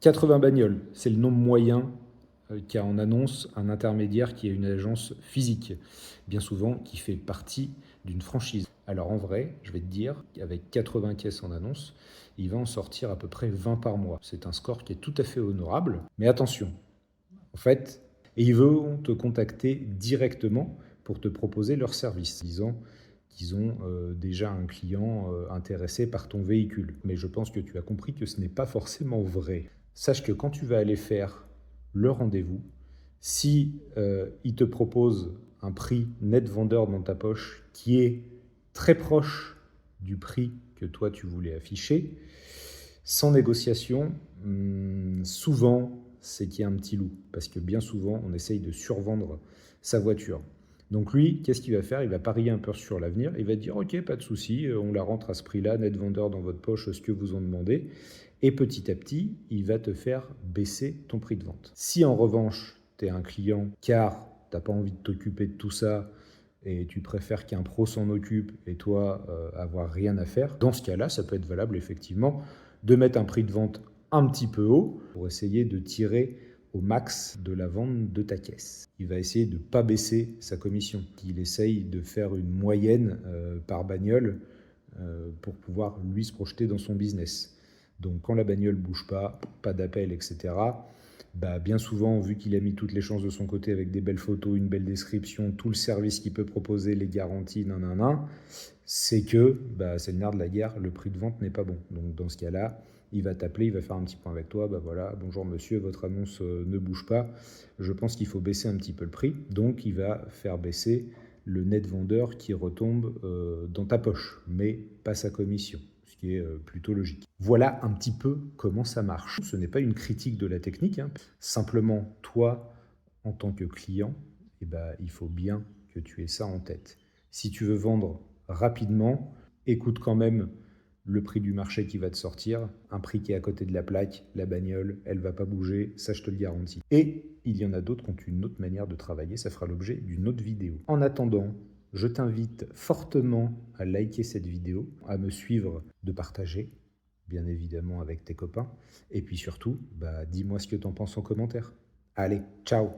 80 bagnoles, c'est le nombre moyen qu'a en annonce un intermédiaire qui est une agence physique, bien souvent qui fait partie d'une franchise. Alors en vrai, je vais te dire qu'avec 80 caisses en annonce, il va en sortir à peu près 20 par mois. C'est un score qui est tout à fait honorable, mais attention, en fait, et ils vont te contacter directement pour te proposer leur service, disant qu'ils ont déjà un client intéressé par ton véhicule. Mais je pense que tu as compris que ce n'est pas forcément vrai. Sache que quand tu vas aller faire le rendez-vous, si il te propose un prix net vendeur dans ta poche qui est très proche du prix que toi tu voulais afficher, sans négociation, souvent c'est qu'il y a un petit loup, parce que bien souvent on essaye de survendre sa voiture. Donc lui, qu'est-ce qu'il va faire? Il va parier un peu sur l'avenir, il va dire ok, pas de souci, on la rentre à ce prix-là, net vendeur dans votre poche, ce que vous en demandez. Et petit à petit, il va te faire baisser ton prix de vente. Si en revanche, tu es un client car tu n'as pas envie de t'occuper de tout ça et tu préfères qu'un pro s'en occupe et toi avoir rien à faire, dans ce cas-là, ça peut être valable effectivement de mettre un prix de vente un petit peu haut pour essayer de tirer au max de la vente de ta caisse. Il va essayer de ne pas baisser sa commission. Il essaye de faire une moyenne par bagnole pour pouvoir lui se projeter dans son business. Donc quand la bagnole ne bouge pas d'appel, etc., bah, bien souvent, vu qu'il a mis toutes les chances de son côté avec des belles photos, une belle description, tout le service qu'il peut proposer, les garanties, c'est que bah, c'est le nerf de la guerre, le prix de vente n'est pas bon. Donc dans ce cas-là, il va t'appeler, il va faire un petit point avec toi, bah voilà, bonjour monsieur, votre annonce ne bouge pas, je pense qu'il faut baisser un petit peu le prix. Donc il va faire baisser le net vendeur qui retombe dans ta poche, mais pas sa commission, ce qui est plutôt logique. Voilà un petit peu comment ça marche. Ce n'est pas une critique de la technique, hein. Simplement, toi, en tant que client, eh ben, il faut bien que tu aies ça en tête. Si tu veux vendre rapidement, écoute quand même le prix du marché qui va te sortir, un prix qui est à côté de la plaque, la bagnole, elle ne va pas bouger, ça je te le garantis. Et il y en a d'autres qui ont une autre manière de travailler, ça fera l'objet d'une autre vidéo. En attendant, je t'invite fortement à liker cette vidéo, à me suivre, de partager, bien évidemment avec tes copains, et puis surtout, bah, dis-moi ce que tu en penses en commentaire. Allez, ciao!